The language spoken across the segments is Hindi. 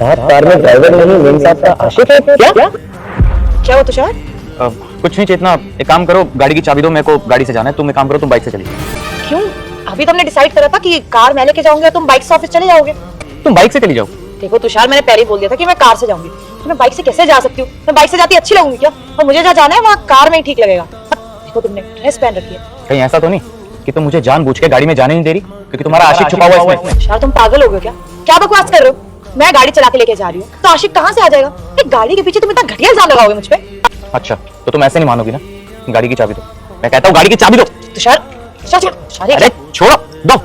आप कार में ड्राइवर नहीं मेम साहब का आशिक है क्या? क्या हुआ तुषार? कुछ नहीं चेतना, एक काम करो, गाड़ी की चाबी दो, मेरे को गाड़ी से जाना है। तुम एक काम करो, तुम बाइक से चलिए। क्यों? अभी तुमने डिसाइड करा था कि कार मैं लेके जाऊंगी और तुम बाइक से ऑफिस चले जाओगे। तुम बाइक से चली जाओ। देखो तुषार, मैंने पहले ही बोल दिया था कि मैं कार से जाऊंगी, तो मैं बाइक से कैसे जा सकती हूँ? मैं बाइक से जाती अच्छी लगूंगी क्या? और मुझे जहाँ जाना है वहाँ कार में ही ठीक लगेगा। देखो तुमने ड्रेस पहन रखी है, कहीं ऐसा तो नहीं कि तुम मुझे जानबूझ के गाड़ी में जाने नहीं दे रही क्योंकि तुम्हारा आशिक छुपा हुआ है इसमें? तुषार तुम पागल हो गए क्या? क्या बकवास कर रहे हो? मैं गाड़ी चला के लेके जा रही हूँ तो आशिक कहाँ से आ जाएगा? एक गाड़ी के पीछे तुम इतना घटिया इल्जाम लगाओगे मुझ पे? अच्छा तो तुम ऐसे नहीं मानोगी ना? गाड़ी की चाबी दो, मैं कहता हूँ गाड़ी की चाबी दो। तुषार अरे छोड़ो, दो।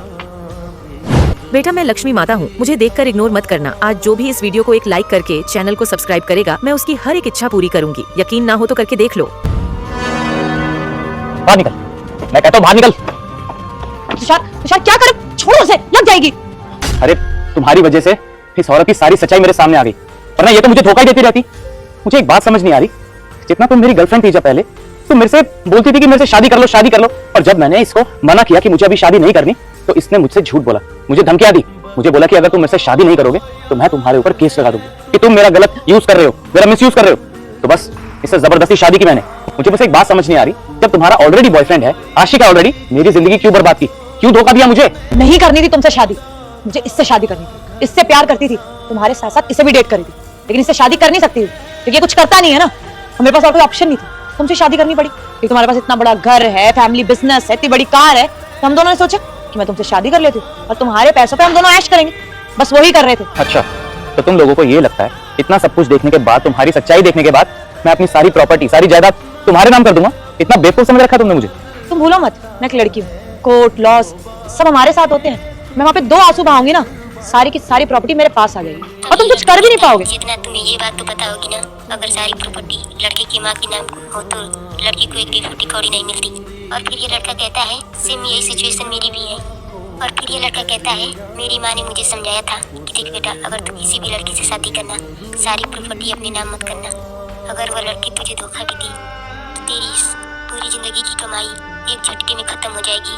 बेटा मैं लक्ष्मी माता हूँ, मुझे देखकर इग्नोर मत करना। आज जो भी इस वीडियो को एक लाइक करके चैनल को सब्सक्राइब करेगा, मैं उसकी हर एक इच्छा पूरी करूंगी। यकीन ना हो तो करके देख लो। बाहर निकल, मैं कहता हूँ बाहर निकल। तुषार क्या कर? छोड़ो उसे, लग जाएगी। अरे तुम्हारी वजह से इस औरत की सारी सच्चाई मेरे सामने आ गई, वरना ये तो मुझे धोखा ही देती रहती। मुझे एक बात समझ नहीं आ रही, जितना तुम मेरी गर्लफ्रेंड थी जब पहले, तुम मेरे से बोलती थी कि मेरे से शादी कर लो शादी कर लो, और जब मैंने इसको मना किया कि मुझे अभी शादी नहीं करनी, तो इसने मुझसे झूठ बोला, मुझे धमकियां दी, मुझे बोला कि अगर तुम मेरे से शादी नहीं करोगे तो मैं तुम्हारे ऊपर केस लगा दूंगी कि तुम मेरा गलत यूज कर रहे हो, मेरा मिसयूज कर रहे हो। तो बस इससे जबरदस्ती शादी की मैंने। मुझे बस एक बात समझ नहीं आ रही, जब तुम्हारा ऑलरेडी बॉयफ्रेंड है, आशिक है ऑलरेडी, मेरी जिंदगी क्यों बर्बाद की, क्यों धोखा दिया मुझे? नहीं करनी थी तुमसे शादी, मुझे इससे शादी करनी थी, इससे प्यार करती थी, तुम्हारे साथ साथ इसे भी डेट करी थी, लेकिन इससे शादी कर नहीं सकती थी क्योंकि ये कुछ करता नहीं है ना। मेरे पास और कोई ऑप्शन नहीं था, तुमसे शादी करनी पड़ी क्योंकि तुम्हारे पास इतना बड़ा घर है, फैमिली बिजनेस है, इतनी बड़ी कार है। तो हम दोनों ने सोचा कि मैं तुमसे शादी कर लेती हूँ और तुम्हारे पैसों पे हम दोनों ऐश करेंगे, बस वही कर रहे थे। अच्छा तो तुम लोगों को ये लगता है इतना सब कुछ देखने के बाद, तुम्हारी सच्चाई देखने के बाद, मैं अपनी सारी प्रॉपर्टी सारी जायदाद तुम्हारे नाम कर दूंगा? इतना बेवकूफ समझ रखा तुमने मुझे। तुम भूलो मत, मैं एक लड़की हूँ, कोर्ट लॉस सब हमारे साथ होते हैं। मैं वहाँ पे 2 आंसू बहाऊंगी ना, सारी की सारी प्रॉपर्टी मेरे पास आ जाएगी और तुम कुछ कर भी नहीं पाओगे। जितना तुम्हें ये बात तो पता होगी ना, अगर सारी प्रॉपर्टी लड़के की माँ के नाम हो तो लड़की को एक भी फूटी कौड़ी नहीं मिलती। और फिर ये लड़का कहता है सेम यही सिचुएशन मेरी भी है। और फिर ये लड़का कहता है मेरी माँ ने मुझे समझाया था कि देख बेटा, अगर तू किसी भी लड़की से शादी करना, सारी प्रॉपर्टी अपने नाम मत करना। अगर वह लड़की तुझे धोखा भी दी तो तेरी इस पूरी जिंदगी की कमाई एक झटके में खत्म हो जाएगी।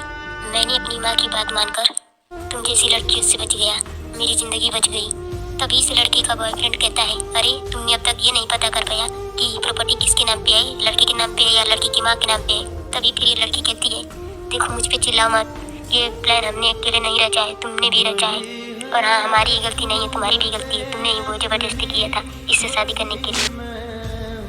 मैंने अपनी माँ की बात मानकर तुम जैसी लड़की उससे बच गया, मेरी जिंदगी बच गई। तभी इस लड़के का बॉयफ्रेंड कहता है अरे तुमने अब तक ये नहीं पता कर पाया कि प्रॉपर्टी किसके नाम पे है, लड़के के नाम पे है या लड़की की माँ के नाम पे है। तभी फिर ये लड़की कहती है देखो मुझ पे चिल्लाओ मत, ये प्लान हमने अकेले नहीं रचा है, तुमने भी रचा है। और हाँ, हमारी गलती नहीं है, तुम्हारी भी गलती है, तुमने ही वो जबरदस्ती किया था इससे शादी करने के लिए।